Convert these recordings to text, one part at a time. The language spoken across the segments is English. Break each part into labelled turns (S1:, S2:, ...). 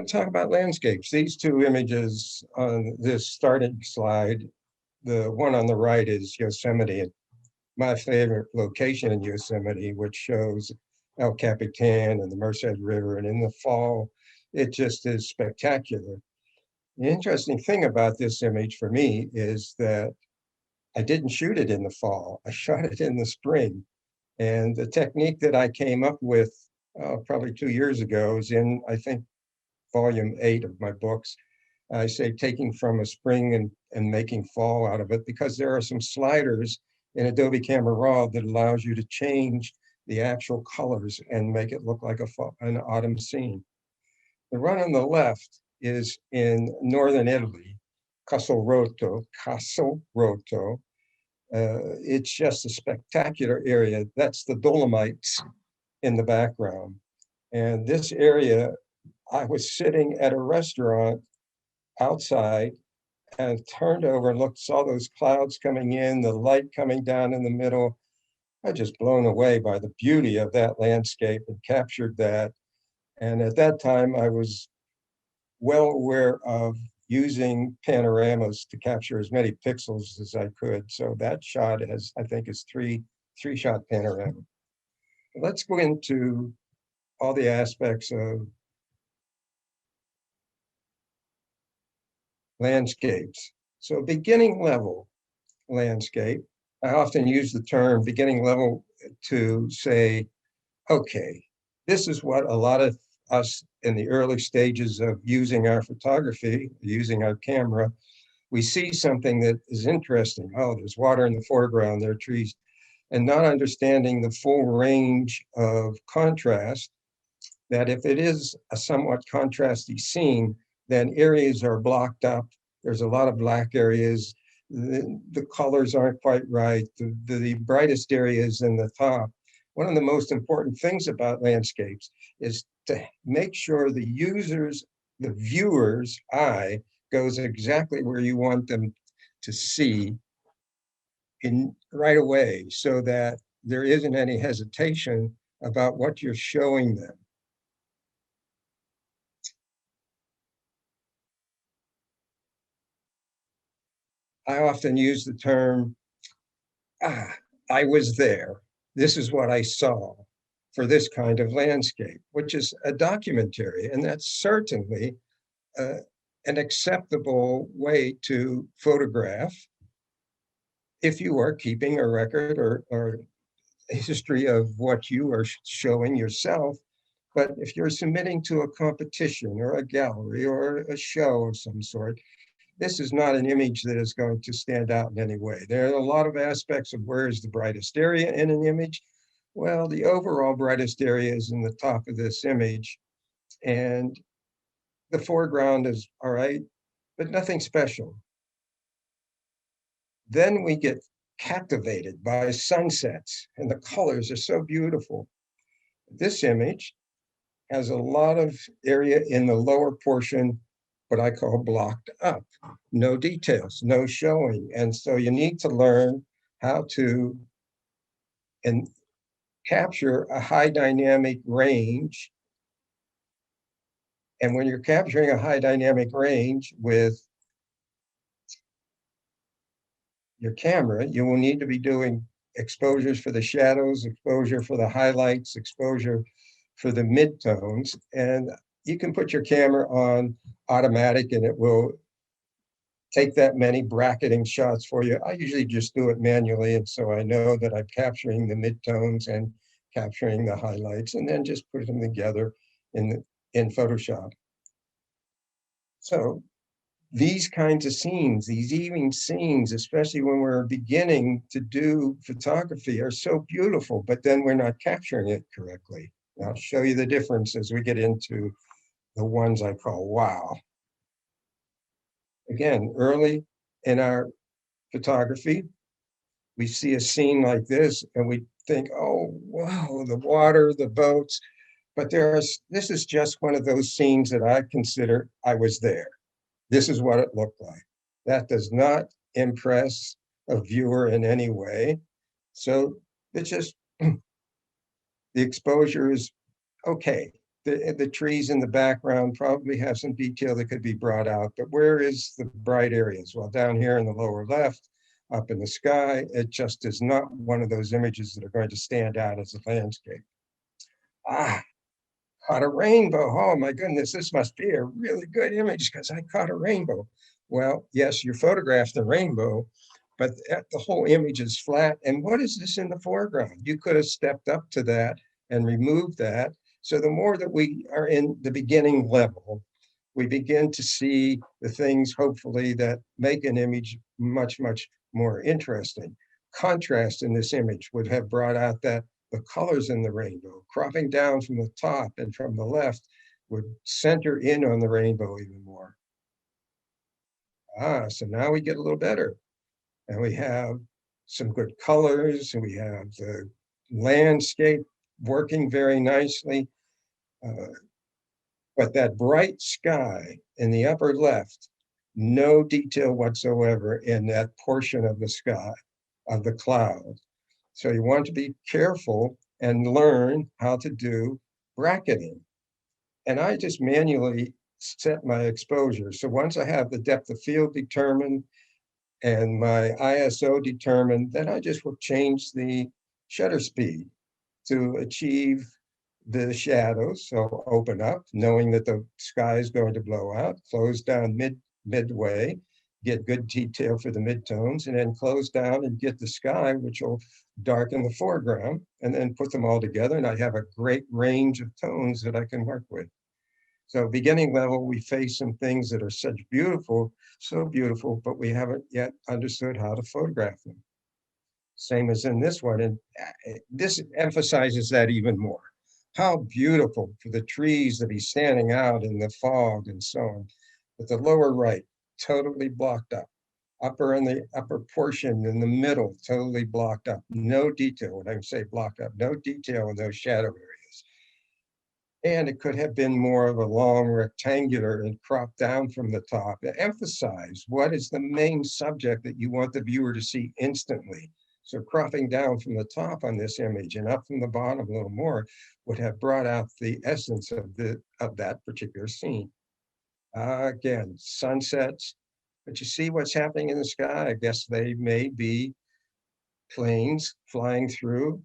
S1: going to talk about landscapes. These two images on this starting slide, the one on the right is Yosemite, my favorite location in Yosemite, which shows El Capitan and the Merced River. And in the fall, it just is spectacular. The interesting thing about this image for me is that I didn't shoot it in the fall. I shot it in the spring. And the technique that I came up with probably 2 years ago is in, I think, volume 8 of my books. I say taking from a spring and making fall out of it, because there are some sliders in Adobe Camera Raw that allows you to change the actual colors and make it look like an autumn scene. The one on the left is in northern Italy, Castelroto. It's just a spectacular area. That's the Dolomites in the background. And this area, I was sitting at a restaurant outside and turned over and looked, saw those clouds coming in, the light coming down in the middle. I was just blown away by the beauty of that landscape and captured that. And at that time, I was well aware of using panoramas to capture as many pixels as I could. So that shot has, I think, is three-shot panorama. Let's go into all the aspects of landscapes. So beginning level landscape, I often use the term beginning level to say, okay, this is what a lot of us in the early stages of using our photography, using our camera, we see something that is interesting. Oh, there's water in the foreground, there are trees, and not understanding the full range of contrast, that if it is a somewhat contrasty scene, then areas are blocked up. There's a lot of black areas. The colors aren't quite right. The brightest areas in the top. One of the most important things about landscapes is to make sure the viewer's eye goes exactly where you want them to see right away, so that there isn't any hesitation about what you're showing them. I often use the term, I was there. This is what I saw for this kind of landscape, which is a documentary. And that's certainly an acceptable way to photograph if you are keeping a record or a history of what you are showing yourself. But if you're submitting to a competition or a gallery or a show of some sort, this is not an image that is going to stand out in any way. There are a lot of aspects of where is the brightest area in an image. Well, the overall brightest area is in the top of this image, and the foreground is all right, but nothing special. Then we get captivated by sunsets, and the colors are so beautiful. This image has a lot of area in the lower portion, what I call blocked up, no details, no showing. And so you need to learn how to capture a high dynamic range. And when you're capturing a high dynamic range with your camera, you will need to be doing exposures for the shadows, exposure for the highlights, exposure for the midtones. And you can put your camera on automatic and it will take that many bracketing shots for you. I usually just do it manually, and so I know that I'm capturing the midtones and capturing the highlights, and then just put them together in Photoshop. So these kinds of scenes, these evening scenes, especially when we're beginning to do photography, are so beautiful, but then we're not capturing it correctly. I'll show you the difference as we get into the ones I call wow. Again, early in our photography, we see a scene like this and we think, oh, wow, the water, the boats. But this is just one of those scenes that I consider I was there. This is what it looked like. That does not impress a viewer in any way. So it's just, the exposure is okay. The trees in the background probably have some detail that could be brought out, but where is the bright areas? Well, down here in the lower left, up in the sky, it just is not one of those images that are going to stand out as a landscape. Ah, caught a rainbow. Oh my goodness, this must be a really good image because I caught a rainbow. Well, yes, you photographed the rainbow, but the whole image is flat. And what is this in the foreground? You could have stepped up to that and removed that. So the more that we are in the beginning level, we begin to see the things, hopefully, that make an image much, much more interesting. Contrast in this image would have brought out that the colors in the rainbow, cropping down from the top and from the left would center in on the rainbow even more. So now we get a little better. And we have some good colors, and we have the landscape working very nicely. But that bright sky in the upper left, no detail whatsoever in that portion of the sky, of the cloud. So you want to be careful and learn how to do bracketing. And I just manually set my exposure. So once I have the depth of field determined and my ISO determined, then I just will change the shutter speed to achieve the shadows. So open up, knowing that the sky is going to blow out, close down midway, get good detail for the midtones, and then close down and get the sky, which will darken the foreground, and then put them all together. And I have a great range of tones that I can work with. So beginning level, we face some things that are such beautiful, so beautiful, but we haven't yet understood how to photograph them. Same as in this one, and this emphasizes that even more. How beautiful for the trees to be standing out in the fog and so on. But the lower right, totally blocked up. Upper in the upper portion in the middle, totally blocked up. No detail, when I say blocked up, no detail in those shadow areas. And it could have been more of a long rectangular and cropped down from the top to emphasize what is the main subject that you want the viewer to see instantly. So cropping down from the top on this image and up from the bottom a little more would have brought out the essence of that particular scene. Again, sunsets, but you see what's happening in the sky. I guess they may be planes flying through.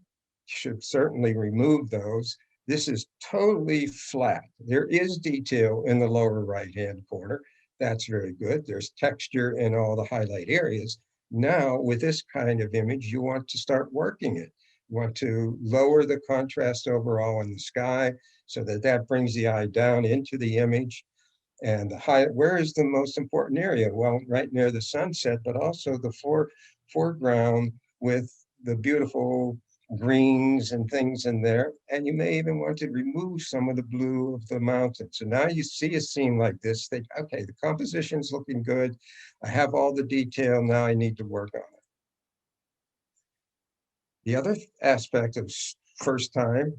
S1: Should certainly remove those. This is totally flat. There is detail in the lower right-hand corner. That's very good. There's texture in all the highlight areas. Now, with this kind of image, you want to start working it. You want to lower the contrast overall in the sky so that that brings the eye down into the image. And where is the most important area? Well, right near the sunset, but also the foreground with the beautiful greens and things in there. And you may even want to remove some of the blue of the mountain. So now you see a scene like this, think, okay, the composition's looking good. I have all the detail, now I need to work on it. The other aspect of first time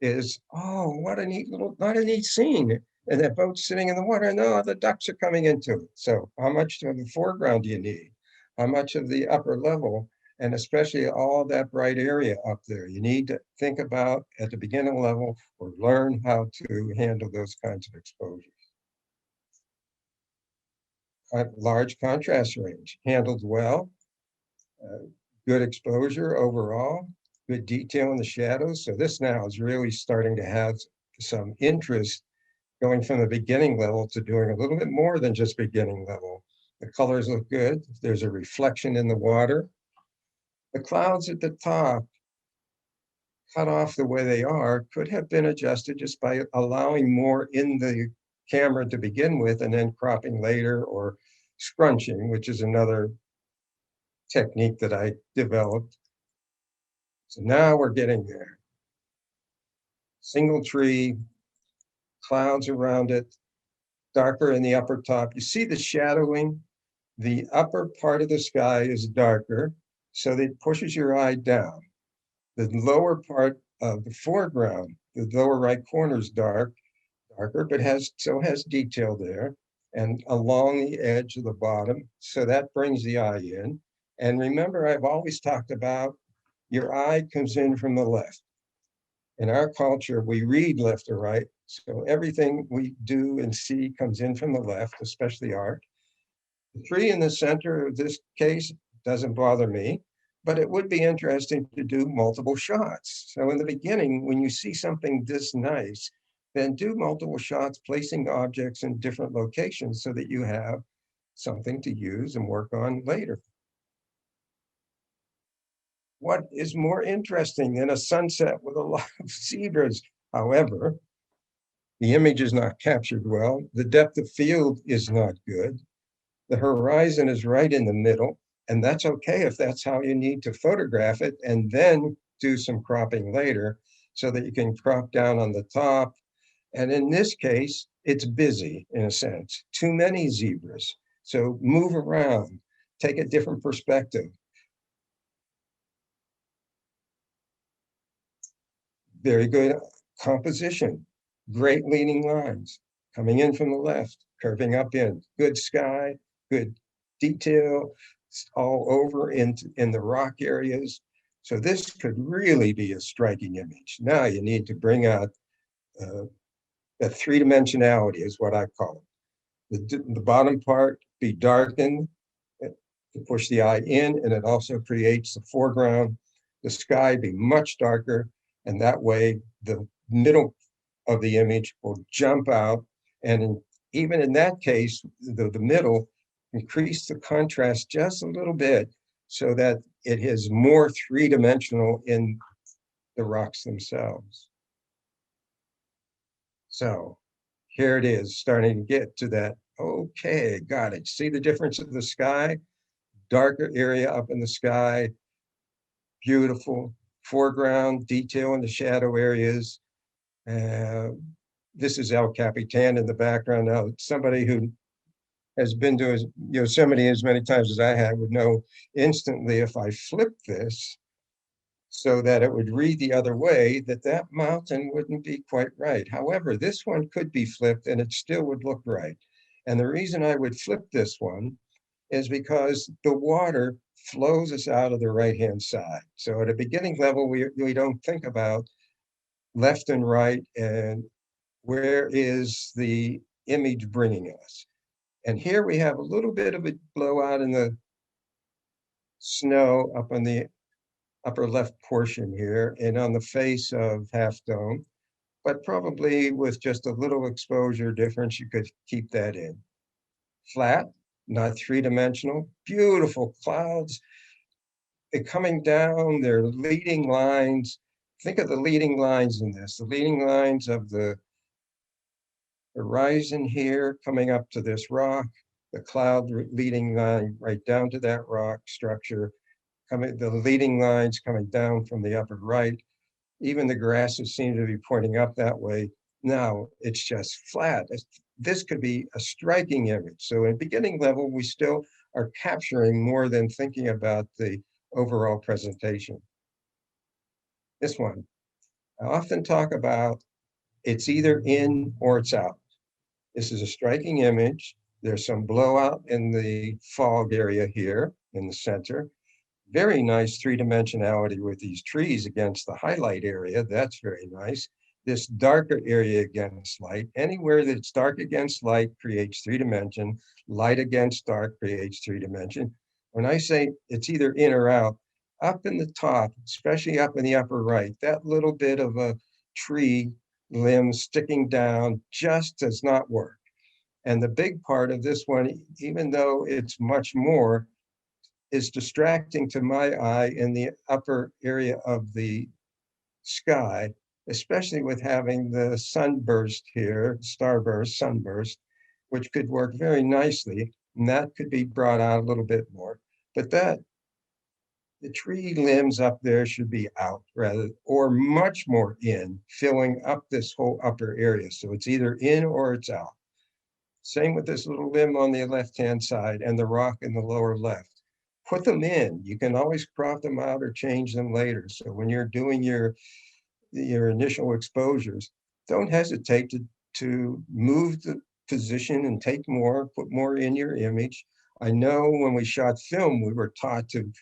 S1: is, oh, what a neat scene. And that boat's sitting in the water, and oh, the ducks are coming into it. So how much of the foreground do you need? How much of the upper level? And especially all that bright area up there. You need to think about at the beginning level or learn how to handle those kinds of exposures. Large contrast range, handled well, good exposure overall, good detail in the shadows. So this now is really starting to have some interest going from the beginning level to doing a little bit more than just beginning level. The colors look good. There's a reflection in the water. The clouds at the top, cut off the way they are, could have been adjusted just by allowing more in the camera to begin with and then cropping later, or scrunching, which is another technique that I developed. So now we're getting there. Single tree, clouds around it, darker in the upper top. You see the shadowing? The upper part of the sky is darker, so that it pushes your eye down. The lower part of the foreground, the lower right corner is darker, but still has detail there, and along the edge of the bottom. So that brings the eye in. And remember, I've always talked about your eye comes in from the left. In our culture, we read left to right. So everything we do and see comes in from the left, especially art. The tree in the center of this case doesn't bother me, but it would be interesting to do multiple shots. So in the beginning, when you see something this nice, then do multiple shots, placing objects in different locations so that you have something to use and work on later. What is more interesting than a sunset with a lot of zebras? However, the image is not captured well. The depth of field is not good. The horizon is right in the middle, and that's okay if that's how you need to photograph it, and then do some cropping later so that you can crop down on the top. And in this case, it's busy in a sense, too many zebras. So move around, take a different perspective. Very good composition, great leading lines, coming in from the left, curving up in, good sky, good detail all over in the rock areas. So this could really be a striking image. Now you need to bring out the three-dimensionality is what I call it. The bottom part be darkened to push the eye in, and it also creates the foreground. The sky be much darker, and that way the middle of the image will jump out. And even in that case, the middle increase the contrast just a little bit so that it is more three-dimensional in the rocks themselves. So here it is, starting to get to that. Okay, got it. See the difference of the sky? Darker area up in the sky, beautiful foreground detail in the shadow areas. This is El Capitan in the background. Now, somebody who has been to Yosemite as many times as I have would know instantly if I flip this so that it would read the other way, that mountain wouldn't be quite right. However, this one could be flipped and it still would look right. And the reason I would flip this one is because the water flows us out of the right-hand side. So at a beginning level, we don't think about left and right and where is the image bringing us. And here we have a little bit of a blowout in the snow up on the upper left portion here and on the face of Half Dome, but probably with just a little exposure difference, you could keep that in. Flat, not three-dimensional, beautiful clouds. They're coming down, they're leading lines. Think of the leading lines in this, the leading lines of the horizon here coming up to this rock, the cloud leading line right down to that rock structure, the leading lines coming down from the upper right. Even the grasses seem to be pointing up that way. Now it's just flat. This could be a striking image. So at beginning level, we still are capturing more than thinking about the overall presentation. This one, I often talk about it's either in or it's out. This is a striking image. There's some blowout in the fog area here in the center. Very nice three-dimensionality with these trees against the highlight area. That's very nice. This darker area against light. Anywhere that's dark against light creates three dimension. Light against dark creates three dimension. When I say it's either in or out, up in the top, especially up in the upper right, that little bit of a tree limb sticking down just does not work. And the big part of this one, even though it's much more, is distracting to my eye in the upper area of the sky, especially with having the sunburst here, starburst, sunburst, which could work very nicely. And that could be brought out a little bit more. But the tree limbs up there should be out rather, or much more in, filling up this whole upper area. So it's either in or it's out. Same with this little limb on the left-hand side and the rock in the lower left. Put them in. You can always crop them out or change them later. So when you're doing your initial exposures, don't hesitate to move the position and take more, put more in your image. I know when we shot film, we were taught to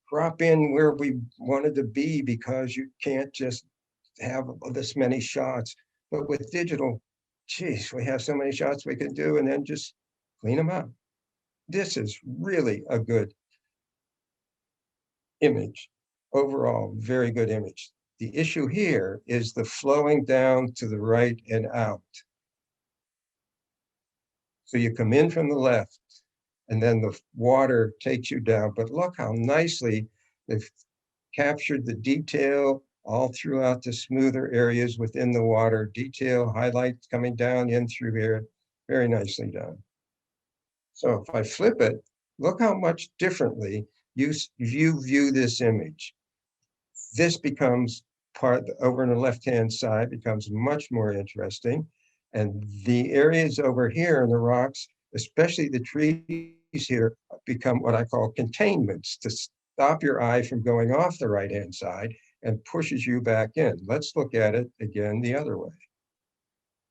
S1: crop in where we wanted to be because you can't just have this many shots. But with digital, geez, we have so many shots we can do and then just clean them up. This is really a good image. Overall, very good image. The issue here is the flowing down to the right and out. So you come in from the left and then the water takes you down. But look how nicely they've captured the detail all throughout the smoother areas within the water, detail, highlights coming down in through here, very nicely done. So if I flip it, look how much differently you view this image. This becomes part over on the left-hand side becomes much more interesting. And the areas over here in the rocks, especially the trees here, become what I call containments to stop your eye from going off the right-hand side and pushes you back in. Let's look at it again the other way.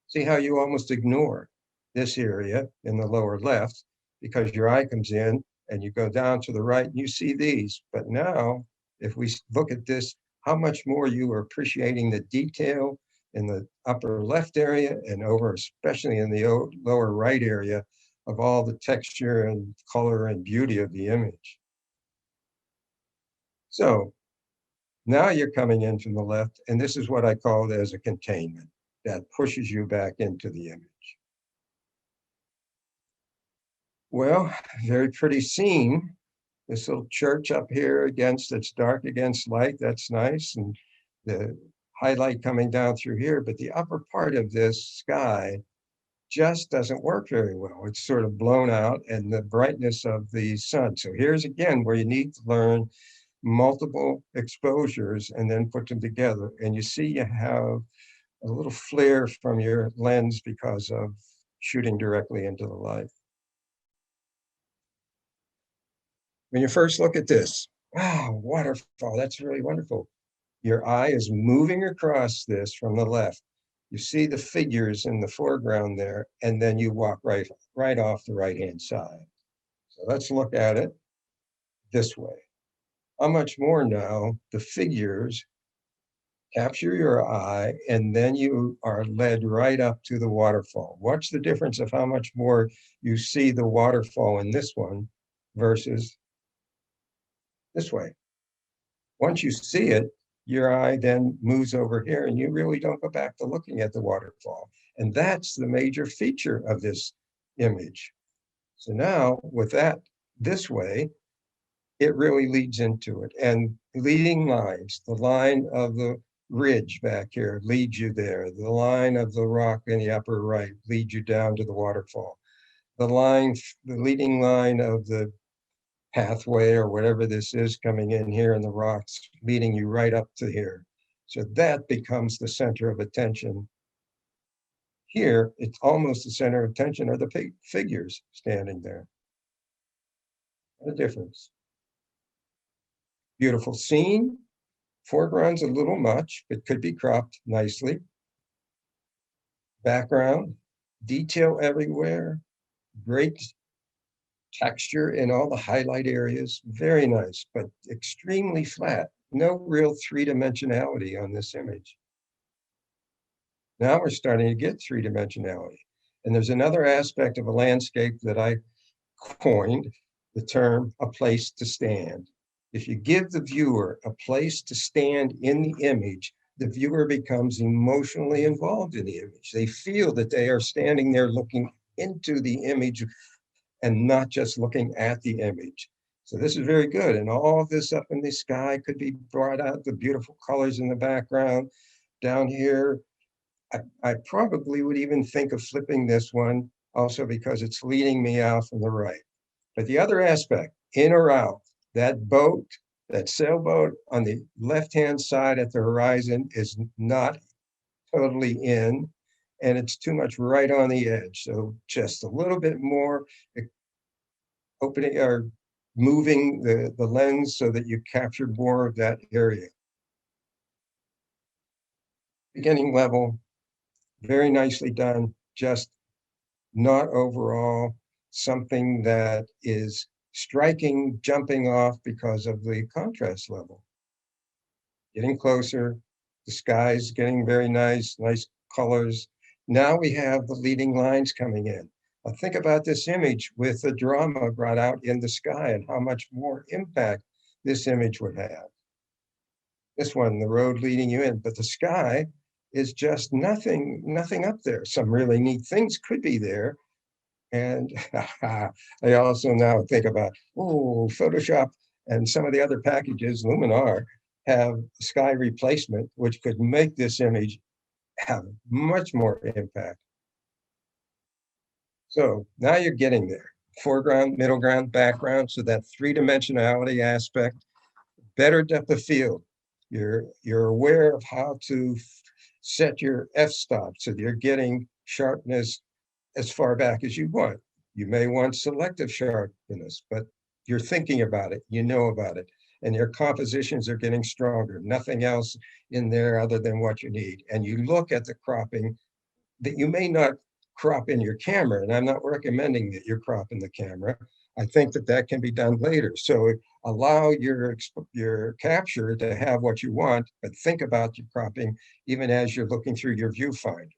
S1: See how you almost ignore this area in the lower left because your eye comes in and you go down to the right and you see these. But now, if we look at this, how much more you are appreciating the detail in the upper left area and over, especially in the lower right area, of all the texture and color and beauty of the image. So now you're coming in from the left, and this is what I call it as a containment that pushes you back into the image. Well, very pretty scene. This little church up here against, it's dark against light, that's nice. And the highlight coming down through here, but the upper part of this sky just doesn't work very well. It's sort of blown out and the brightness of the sun. So here's again where you need to learn multiple exposures and then put them together. And you see you have a little flare from your lens because of shooting directly into the light. When you first look at this, wow, waterfall, that's really wonderful. Your eye is moving across this from the left. You see the figures in the foreground there, and then you walk right off the right-hand side. So let's look at it this way. How much more now the figures capture your eye, and then you are led right up to the waterfall. What's the difference of how much more you see the waterfall in this one versus this way? Once you see it, your eye then moves over here and you really don't go back to looking at the waterfall. And that's the major feature of this image. So now with that this way, it really leads into it. And leading lines, the line of the ridge back here leads you there. The line of the rock in the upper right leads you down to the waterfall. The leading line of the pathway or whatever this is coming in here in the rocks, leading you right up to here. So that becomes the center of attention. Here, it's almost the center of attention are the figures standing there. What a difference. Beautiful scene. Foreground's a little much, but could be cropped nicely. Background, detail everywhere, great texture in all the highlight areas, very nice, but extremely flat. No real three-dimensionality on this image. Now we're starting to get three-dimensionality. And there's another aspect of a landscape that I coined, the term a place to stand. If you give the viewer a place to stand in the image, the viewer becomes emotionally involved in the image. They feel that they are standing there looking into the image and not just looking at the image. So this is very good. And all of this up in the sky could be brought out, the beautiful colors in the background. Down here, I probably would even think of flipping this one also because it's leading me out from the right. But the other aspect, in or out, that boat, that sailboat on the left-hand side at the horizon is not totally in, and it's too much right on the edge. So just a little bit more opening or moving the lens so that you capture more of that area. Beginning level, very nicely done, just not overall something that is striking, jumping off because of the contrast level. Getting closer, the sky's getting very nice, nice colors. Now we have the leading lines coming in. Now think about this image with the drama brought out in the sky and how much more impact this image would have. This one, the road leading you in, but the sky is just nothing up there. Some really neat things could be there. And I also now think about, oh, Photoshop and some of the other packages, Luminar, have sky replacement, which could make this image have much more impact. So now you're getting there. Foreground, middle ground, background, so that three-dimensionality aspect, better depth of field. You're aware of how to set your f-stop so that you're getting sharpness as far back as you want. You may want selective sharpness, but you're thinking about it, you know about it, and your compositions are getting stronger. Nothing else in there other than what you need. And you look at the cropping that you may not crop in your camera, and I'm not recommending that you crop in the camera. I think that that can be done later. So allow your capture to have what you want, but think about your cropping even as you're looking through your viewfinder.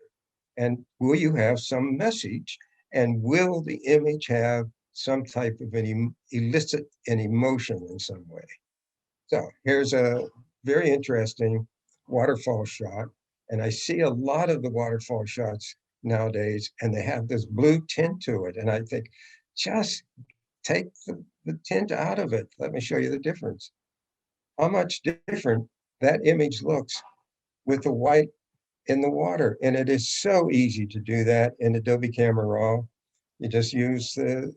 S1: And will you have some message? And will the image have some type of elicit an emotion in some way? So here's a very interesting waterfall shot. And I see a lot of the waterfall shots nowadays, and they have this blue tint to it. And I think, just take the tint out of it. Let me show you the difference. How much different that image looks with the white in the water. And it is so easy to do that in Adobe Camera Raw. You just use the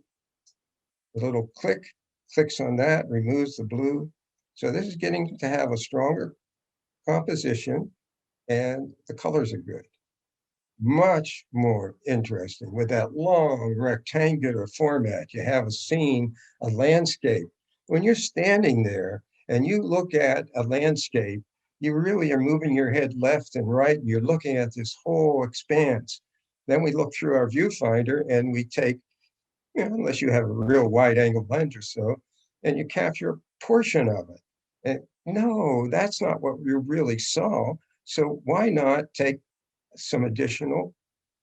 S1: little clicks on that, removes the blue. So this is getting to have a stronger composition, and the colors are good. Much more interesting with that long rectangular format. You have a scene, a landscape. When you're standing there and you look at a landscape, you really are moving your head left and right, and you're looking at this whole expanse. Then we look through our viewfinder and we take, unless you have a real wide angle lens or so, and you capture a portion of it. And no, that's not what we really saw. So why not take some additional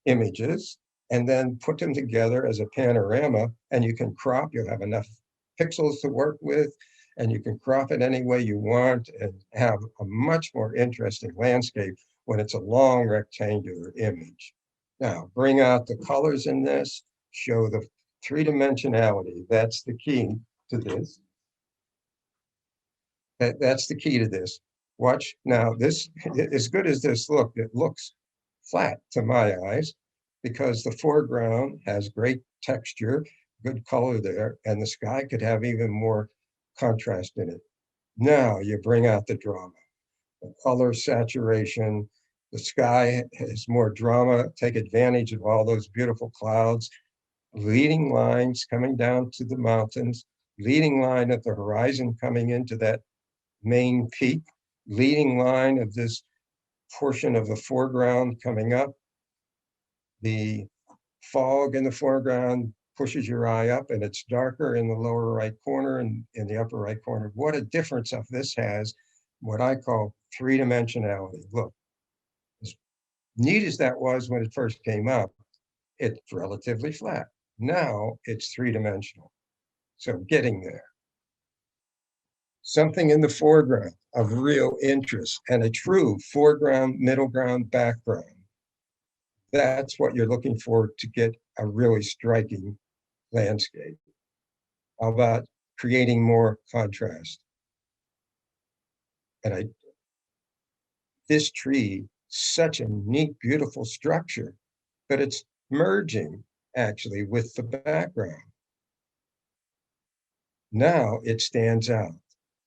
S1: images and then put them together as a panorama, and you can crop, you'll have enough pixels to work with, and you can crop it any way you want and have a much more interesting landscape when it's a long rectangular image. Now, bring out the colors in this, show the three-dimensionality. That's the key to this. That's the key to this. Watch now, this, as good as this looked, it looks flat to my eyes because the foreground has great texture, good color there, and the sky could have even more contrast in it. Now you bring out the drama, the color saturation, the sky has more drama, take advantage of all those beautiful clouds, leading lines coming down to the mountains, leading line at the horizon coming into that main peak, leading line of this portion of the foreground coming up. The fog in the foreground pushes your eye up, and it's darker in the lower right corner and in the upper right corner. What a difference of this has, what I call three-dimensionality. Look, as neat as that was when it first came up, it's relatively flat. Now it's three-dimensional. So getting there. Something in the foreground of real interest and a true foreground, middle ground, background. That's what you're looking for to get a really striking landscape. How about creating more contrast? And this tree, such a neat, beautiful structure, but it's merging actually with the background. Now it stands out.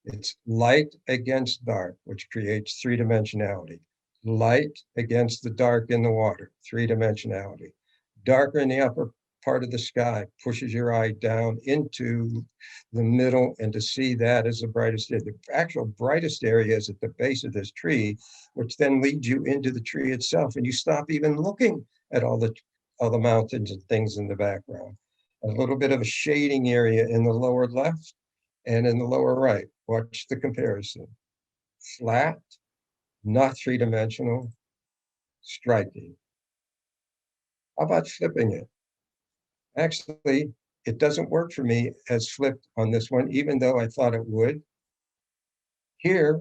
S1: It's light against dark, which creates three-dimensionality. Light against the dark in the water, three-dimensionality. Darker in the upper part of the sky pushes your eye down into the middle, and to see that as the brightest area. The actual brightest area is at the base of this tree, which then leads you into the tree itself, and you stop even looking at all the mountains and things in the background. A little bit of a shading area in the lower left and in the lower right. Watch the comparison. Flat, not three-dimensional, striking. How about flipping it? Actually, it doesn't work for me as flipped on this one, even though I thought it would. Here,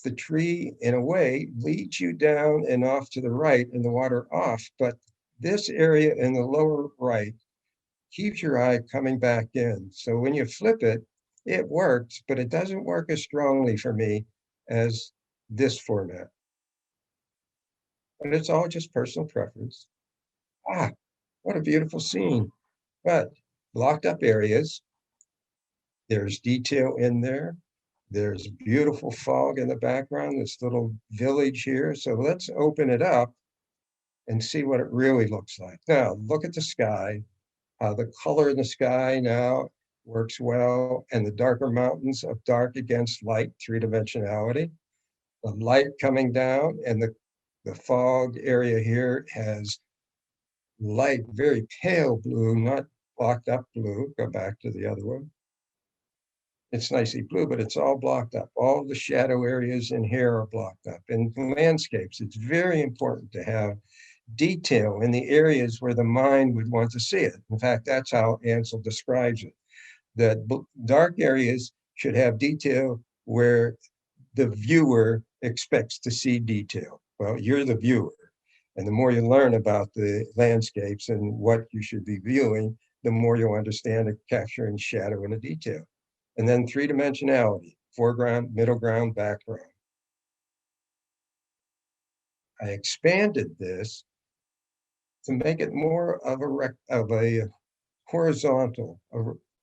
S1: the tree, in a way, leads you down and off to the right and the water off, but this area in the lower right keeps your eye coming back in. So when you flip it, it works, but it doesn't work as strongly for me as this format. But it's all just personal preference. Ah, what a beautiful scene. But blocked up areas, there's detail in there. There's beautiful fog in the background, this little village here. So let's open it up and see what it really looks like. Now, look at the sky. The color in the sky now works well, and the darker mountains of dark against light, three-dimensionality. The light coming down, and the fog area here has light, very pale blue, not blocked up blue. Go back to the other one. It's nicely blue, but it's all blocked up. All the shadow areas in here are blocked up. In landscapes, it's very important to have detail in the areas where the mind would want to see it. In fact, that's how Ansel describes it, that dark areas should have detail where the viewer expects to see detail. Well, you're the viewer. And the more you learn about the landscapes and what you should be viewing, the more you'll understand the capturing shadow and the detail. And then three-dimensionality, foreground, middle ground, background. I expanded this to make it more of a horizontal,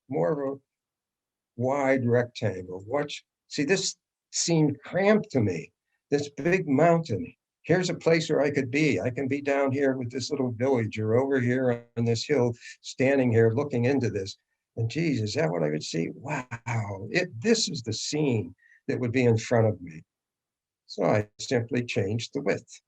S1: more of a wide rectangle. See, this seemed cramped to me. This big mountain. Here's a place where I could be. I can be down here with this little village, or over here on this hill, standing here looking into this. And geez, is that what I would see? Wow, this is the scene that would be in front of me. So I simply changed the width.